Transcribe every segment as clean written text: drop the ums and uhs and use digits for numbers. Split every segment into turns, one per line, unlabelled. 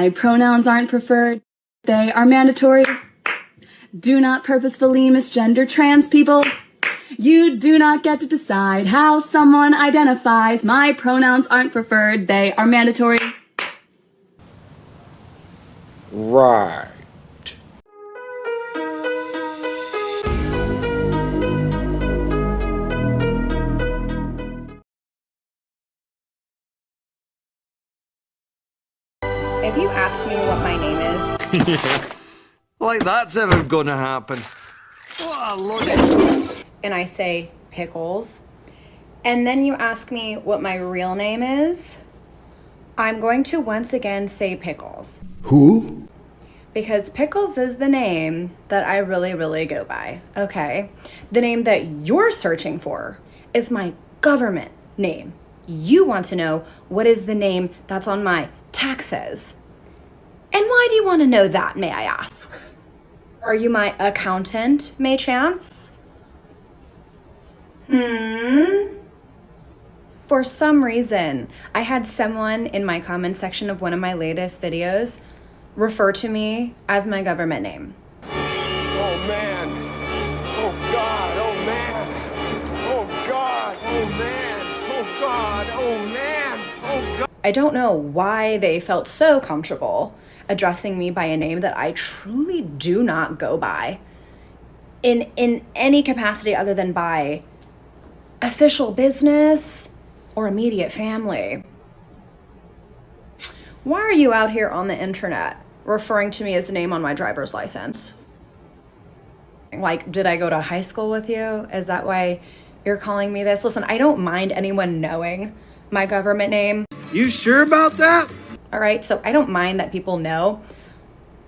My pronouns aren't preferred, they are mandatory. Do not purposefully misgender trans people. You do not get to decide how someone identifies. My pronouns aren't preferred, they are mandatory.
Right.
If you ask me what my name is...
Like that's ever gonna happen. What a load.
And I say Pickles, and then you ask me what my real name is, I'm going to once again say Pickles.
Who?
Because Pickles is the name that I really, really go by, okay? The name that you're searching for is my government name. You want to know what is the name that's on my taxes. And why do you want to know that, may I ask? Are you my accountant, may chance? For some reason, I had someone in my comment section of one of my latest videos refer to me as my government name.
Oh man. Oh God. Oh man. Oh God. Oh man. Oh God. Oh man. Oh God.
I don't know why they felt so comfortable addressing me by a name that I truly do not go by in any capacity other than by official business or immediate family. Why are you out here on the internet referring to me as the name on my driver's license? Like, did I go to high school with you? Is that why you're calling me this? Listen, I don't mind anyone knowing my government name.
You sure about that?
All right, so I don't mind that people know,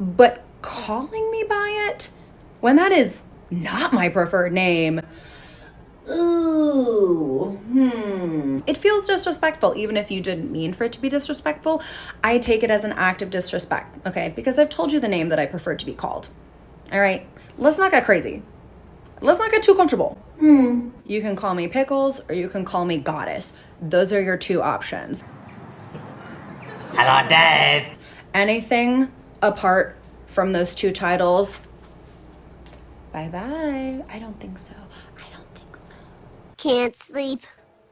but calling me by it when that is not my preferred name, it feels disrespectful. Even if you didn't mean for it to be disrespectful, I take it as an act of disrespect, okay? Because I've told you the name that I prefer to be called. All right, let's not get crazy. Let's not get too comfortable. You can call me Pickles or you can call me Goddess. Those are your two options.
Hello, Dave.
Anything apart from those two titles, bye-bye. I don't think so.
Can't sleep.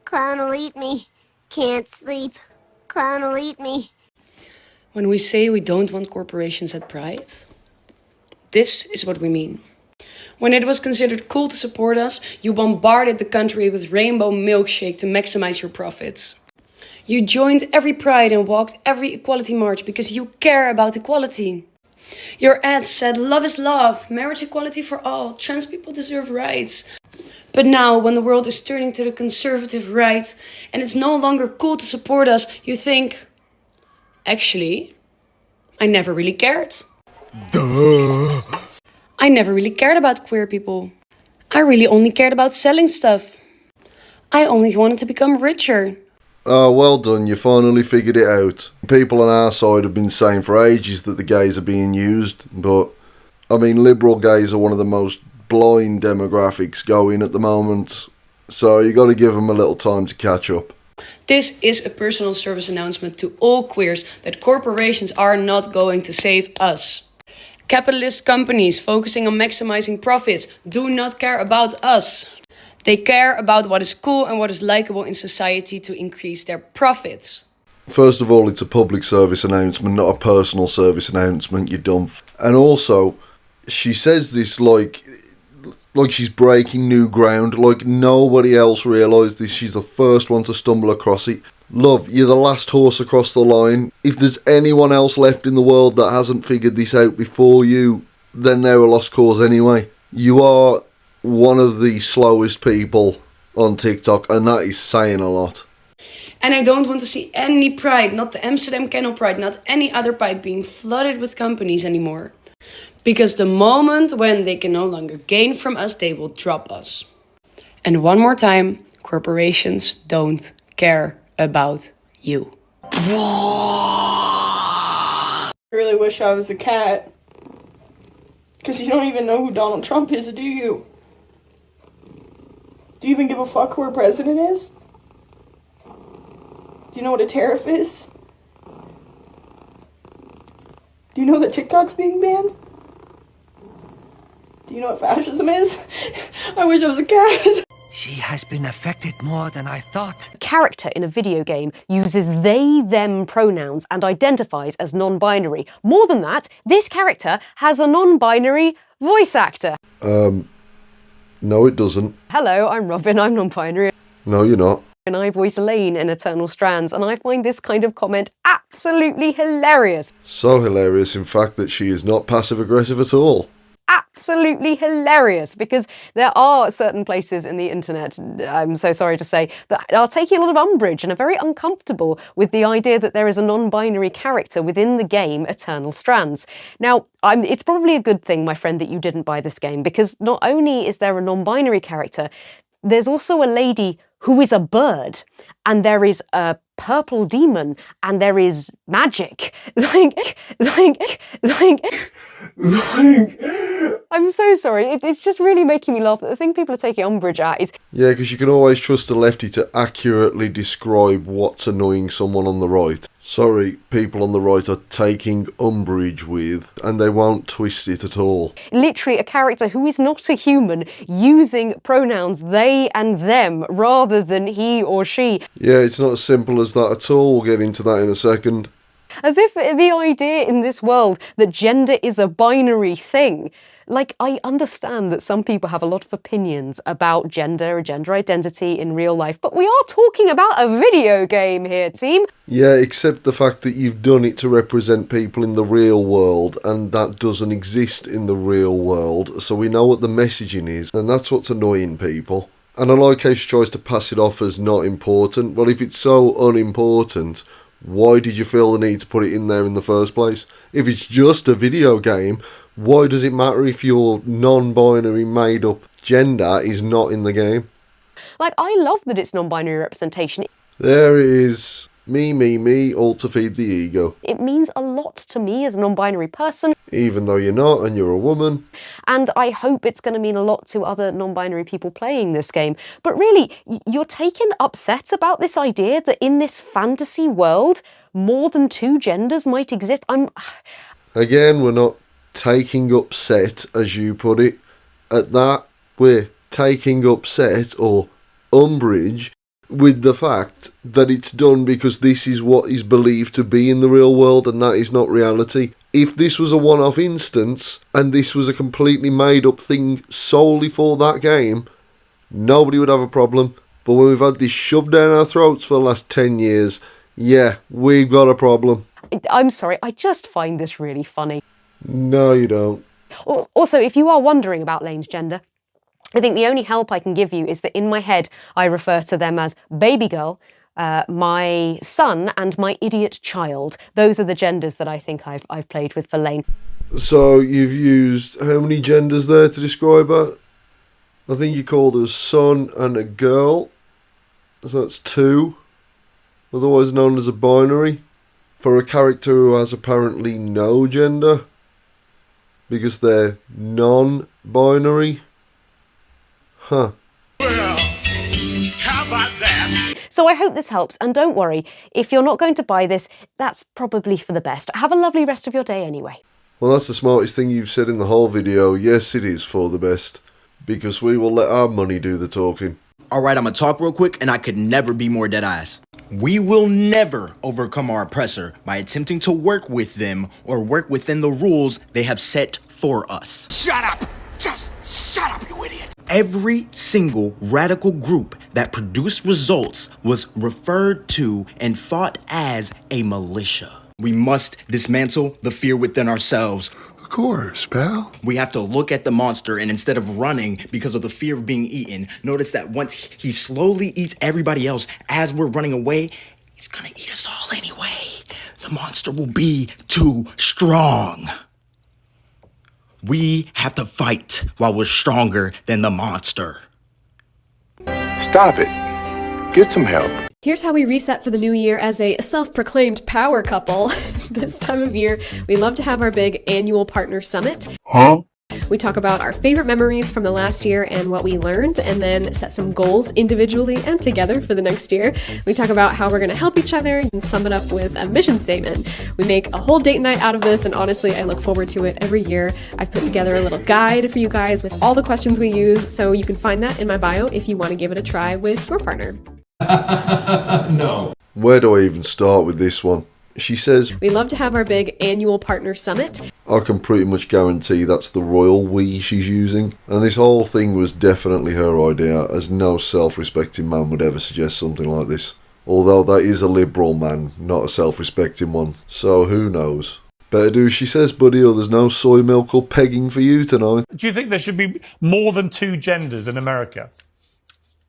Clown will eat me. Can't sleep. Clown will eat me.
When we say we don't want corporations at Pride, this is what we mean. When it was considered cool to support us, you bombarded the country with rainbow milkshake to maximize your profits. You joined every Pride and walked every equality march because you care about equality. Your ads said love is love, marriage equality for all, trans people deserve rights. But now, when the world is turning to the conservative right and it's no longer cool to support us, you think, actually, I never really cared.
Duh.
I never really cared about queer people. I really only cared about selling stuff. I only wanted to become richer.
Oh, well done, you finally figured it out. People on our side have been saying for ages that the gays are being used, but, I mean, liberal gays are one of the most blind demographics going at the moment, so you got to give them a little time to catch up.
This is a personal service announcement to all queers that corporations are not going to save us. Capitalist companies focusing on maximizing profits do not care about us. They care about what is cool and what is likable in society to increase their profits.
First of all, it's a public service announcement, not a personal service announcement, you dumb. And also, she says this like she's breaking new ground, like nobody else realised this. She's the first one to stumble across it. Love, you're the last horse across the line. If there's anyone else left in the world that hasn't figured this out before you, then they're a lost cause anyway. You are one of the slowest people on TikTok, and that is saying a lot.
And I don't want to see any Pride, not the Amsterdam Kennel Pride, not any other Pride being flooded with companies anymore. Because the moment when they can no longer gain from us, they will drop us. And one more time, corporations don't care about you.
I really wish I was a cat. Because you don't even know who Donald Trump is, do you? Do you even give a fuck who our president is? Do you know what a tariff is? Do you know that TikTok's being banned? Do you know what fascism is? I wish I was a cat.
She has been affected more than I thought.
A character in a video game uses they, them pronouns and identifies as non-binary. More than that, this character has a non-binary voice actor.
No it doesn't.
Hello, I'm Robin, I'm non-binary.
No you're not.
And I voice Lane in Eternal Strands, and I find this kind of comment absolutely hilarious.
So hilarious, in fact, that she is not passive-aggressive at all.
Absolutely hilarious, because there are certain places in the internet, I'm so sorry to say, that are taking a lot of umbrage and are very uncomfortable with the idea that there is a non-binary character within the game Eternal Strands. Now, it's probably a good thing, my friend, that you didn't buy this game, because not only is there a non-binary character, there's also a lady who is a bird, and there is a purple demon, and there is magic. I'm so sorry, it's just really making me laugh. The thing people are taking umbrage at is...
Yeah, because you can always trust the lefty to accurately describe what's annoying someone on the right. Sorry, people on the right are taking umbrage with, and they won't twist it at all.
Literally a character who is not a human using pronouns they and them rather than he or she.
Yeah, it's not as simple as that at all. We'll get into that in a second.
As if the idea in this world that gender is a binary thing. Like, I understand that some people have a lot of opinions about gender or gender identity in real life, but we are talking about a video game here, team.
Yeah, except the fact that you've done it to represent people in the real world, and that doesn't exist in the real world, so we know what the messaging is, and that's what's annoying people. And I like how she tries to pass it off as not important. Well, if it's so unimportant, why did you feel the need to put it in there in the first place? If it's just a video game, why does it matter if your non-binary made-up gender is not in the game?
Like, I love that it's non-binary representation.
There it is. Me, all to feed the ego.
It means a lot to me as a non-binary person.
Even though you're not and you're a woman.
And I hope it's going to mean a lot to other non-binary people playing this game. But really, you're taken upset about this idea that in this fantasy world, more than two genders might exist.
Again, we're not taking upset, as you put it. At that, we're taking upset or umbrage with the fact that it's done because this is what is believed to be in the real world, and that is not reality. If this was a one-off instance and this was a completely made-up thing solely for that game, nobody would have a problem. But when we've had this shoved down our throats for the last 10 years, yeah, we've got a problem.
I'm sorry, I just find this really funny.
No, you don't.
Also, if you are wondering about Lane's gender, I think the only help I can give you is that in my head, I refer to them as baby girl, my son, and my idiot child. Those are the genders that I think I've played with for Lane.
So you've used how many genders there to describe her? I think you called her a son and a girl. So that's two. Otherwise known as a binary. For a character who has apparently no gender. Because they're non-binary. Huh.
Well, how about that?
So I hope this helps, and don't worry, if you're not going to buy this, that's probably for the best. Have a lovely rest of your day anyway.
Well, that's the smartest thing you've said in the whole video. Yes, it is for the best. Because we will let our money do the talking.
Alright, I'm gonna talk real quick, and I could never be more deadass. We will never overcome our oppressor by attempting to work with them or work within the rules they have set for us.
Shut up! Just shut up, you idiot!
Every single radical group that produced results was referred to and fought as a militia. We must dismantle the fear within ourselves.
Of course, pal.
We have to look at the monster, and instead of running because of the fear of being eaten, notice that once he slowly eats everybody else as we're running away, he's gonna eat us all anyway. The monster will be too strong. We have to fight while we're stronger than the monster.
Stop it. Get some help.
Here's how we reset for the new year as a self-proclaimed power couple. This time of year, we love to have our big annual partner summit.
Huh?
We talk about our favorite memories from the last year and what we learned, and then set some goals individually and together for the next year. We talk about how we're going to help each other and sum it up with a mission statement. We make a whole date night out of this, and honestly, I look forward to it every year. I've put together a little guide for you guys with all the questions we use, so you can find that in my bio if you want to give it a try with your partner.
No. Where do I even start with this one? She says,
We love to have our big annual partner summit.
I can pretty much guarantee that's the royal we she's using. And this whole thing was definitely her idea, as no self-respecting man would ever suggest something like this. Although that is a liberal man, not a self-respecting one. So who knows? Better do as she says, buddy, or there's no soy milk or pegging for you tonight.
Do you think there should be more than 2 genders in America?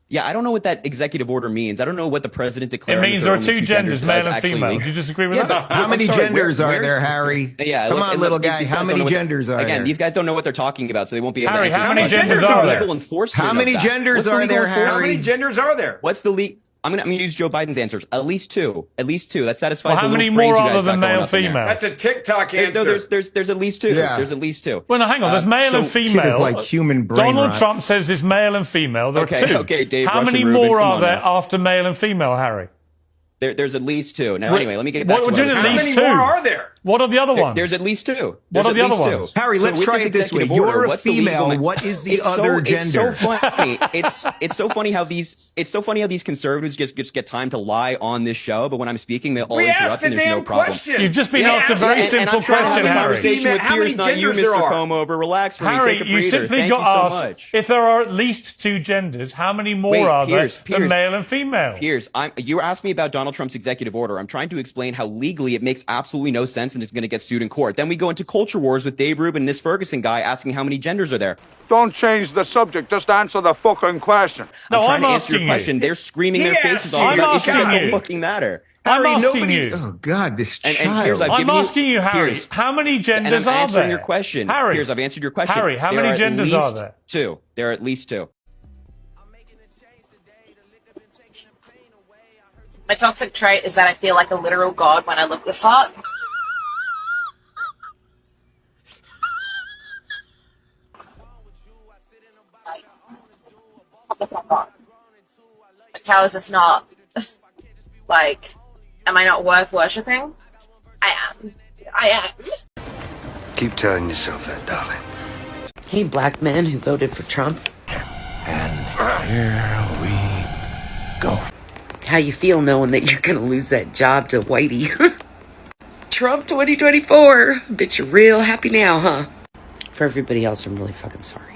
Yeah, I don't know what that executive order means. I don't know what the president declared.
It means there are 2 genders, male and female. Do you disagree with that?
How many genders are there, Harry?
Yeah,
Come on, little guy. How many genders are there?
Again, these guys don't know what they're talking about, so they won't be able to answer.
how many genders are there?
How
many genders are there, Harry?
How many
genders are there?
What's the legal? I'm gonna use Joe Biden's answers. At least 2. At least 2. That satisfies.
Well, how
the
many
little
more
brains you
are
guys
there than
got going
male,
up in there.
female?
That's a TikTok answer.
No, there's at least 2.
Yeah.
There's at least 2.
Well, no, hang on. There's male and female.
Shit is like human brain
Donald
rot.
Trump says there's male and female. There are 2.
Okay, Dave.
How many
Russian Rubin,
more
come
are
on
there
now.
after male and female, Harry?
There's at least 2. Now,
Wait,
anyway, let me get back to
what
what
do
I
you
was
mean, at
saying.
least 2? Are
there?
What are the other ones?
There's at least 2.
What are the other ones?
Harry, let's try it this way. You're a female. What is the other gender?
It's so funny. It's so funny how these conservatives just get time to lie on this show, but when I'm speaking, they all interrupt and there's no problem.
You've just been asked a very simple question, Harry.
Conversation with Piers, not you, Mr. Como over. Relax for me.
Harry,
Take a
you
breather.
simply
Thank
got
you so
asked
much.
if there are at least 2 genders, how many more
Wait,
are
Piers,
there than male and female?
Piers, you asked me about Donald Trump's executive order. I'm trying to explain how legally it makes absolutely no sense and it's going to get sued in court. Then we go into culture wars with Dave Rubin and this Ferguson guy asking how many genders are there.
Don't change the subject. Just answer the fucking question.
No,
I'm trying
I'm
to answer your
asking
question.
you.
They're screaming their faces off.
I'm
Your
asking
issues don't
you.
fucking matter.
I'm
Harry,
asking
nobody.
you.
Oh God, this
And
child.
Piers, I've
I'm
given
asking you, Harry,
Piers,
how many
and
genders
I'm
are
answering
there?
your question.
Harry,
Piers, I've answered your question.
Harry, how
There
many
are at
genders are
least
there?
2. There are at least 2.
My toxic trait is that I feel like a literal god when I look this hot. Like, how is this not, like, am I not worth worshipping? I am. I am.
Keep telling yourself that, darling.
Hey, black men who voted for Trump.
And here we go.
How you feel knowing that you're gonna lose that job to Whitey? Trump 2024. Bet you're real happy now, huh? For everybody else, I'm really fucking sorry.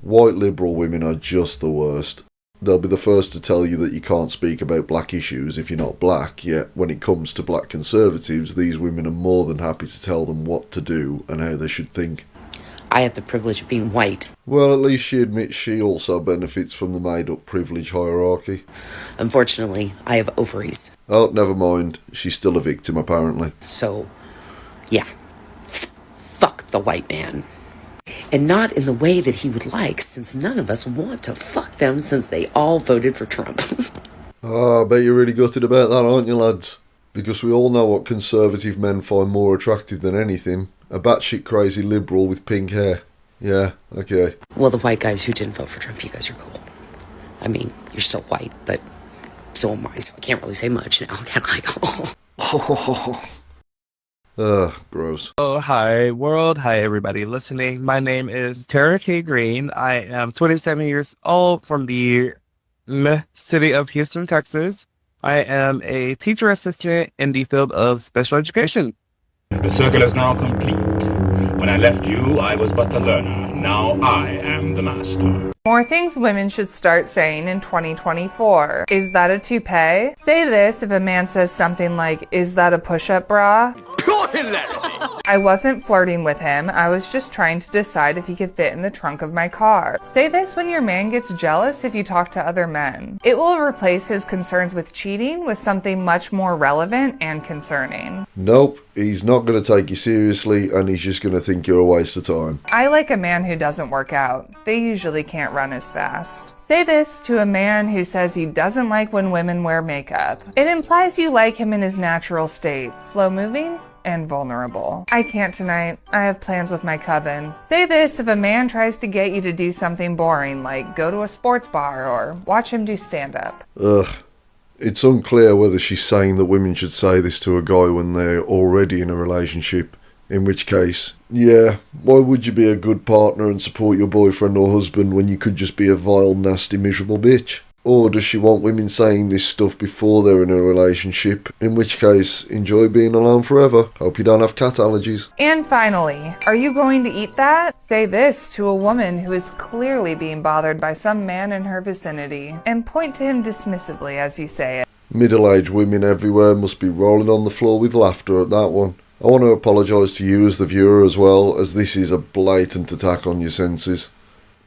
White liberal women are just the worst. They'll be the first to tell you that you can't speak about black issues if you're not black, yet when it comes to black conservatives, these women are more than happy to tell them what to do and how they should think.
I have the privilege of being white.
Well, at least she admits she also benefits from the made-up privilege hierarchy.
Unfortunately, I have ovaries.
Oh, never mind. She's still a victim, apparently.
So, yeah. Fuck the white man. And not in the way that he would like, since none of us want to fuck them since they all voted for Trump.
I bet you're really gutted about that, aren't you, lads? Because we all know what conservative men find more attractive than anything. A batshit crazy liberal with pink hair. Yeah, okay.
Well, the white guys who didn't vote for Trump, you guys are cool. I mean, you're still white, but so am I, so I can't really say much now, can I?
Ugh, gross.
Oh, hi, world. Hi, everybody listening. My name is Tara K. Green. I am 27 years old from the city of Houston, Texas. I am a teacher assistant in the field of special education.
The circle is now complete. When I left you, I was but the learner. Now I am the master.
More things women should start saying in 2024. Is that a toupee? Say this if a man says something like, is that a push-up bra? I wasn't flirting with him. I was just trying to decide if he could fit in the trunk of my car. Say this when your man gets jealous if you talk to other men. It will replace his concerns with cheating with something much more relevant and concerning.
Nope, he's not going to take you seriously and he's just going to think you're a waste of time.
I like a man who doesn't work out. They usually can't run as fast. Say this to a man who says he doesn't like when women wear makeup. It implies you like him in his natural state, slow moving and vulnerable. I can't tonight. I have plans with my coven. Say this if a man tries to get you to do something boring, like go to a sports bar or watch him do stand-up.
Ugh. It's unclear whether she's saying that women should say this to a guy when they're already in a relationship. In which case, yeah, why would you be a good partner and support your boyfriend or husband when you could just be a vile, nasty, miserable bitch? Or does she want women saying this stuff before they're in a relationship? In which case, enjoy being alone forever. Hope you don't have cat allergies.
And finally, are you going to eat that? Say this to a woman who is clearly being bothered by some man in her vicinity, and point to him dismissively as you say it.
Middle-aged women everywhere must be rolling on the floor with laughter at that one. I want to apologise to you as the viewer as well, as this is a blatant attack on your senses.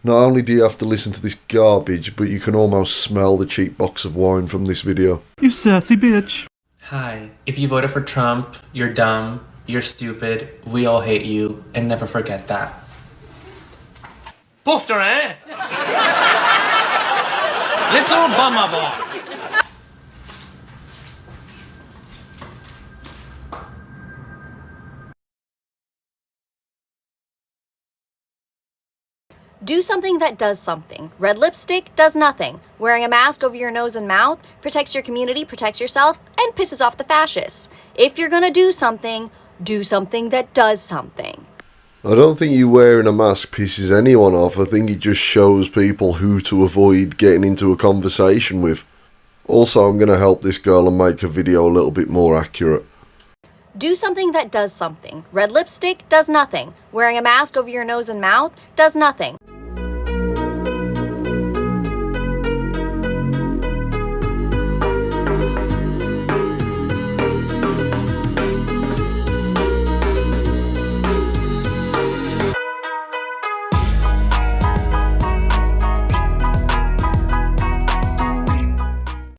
Not only do you have to listen to this garbage, but you can almost smell the cheap box of wine from this video.
You sassy bitch.
Hi, if you voted for Trump, you're dumb, you're stupid, we all hate you, and never forget that.
Poofter, eh? Little bummer boy.
Do something that does something. Red lipstick does nothing. Wearing a mask over your nose and mouth protects your community, protects yourself, and pisses off the fascists. If you're gonna do something that does something.
I don't think you wearing a mask pisses anyone off. I think it just shows people who to avoid getting into a conversation with. Also, I'm going to help this girl and make her video a little bit more accurate.
Do something that does something. Red lipstick does nothing. Wearing a mask over your nose and mouth does nothing.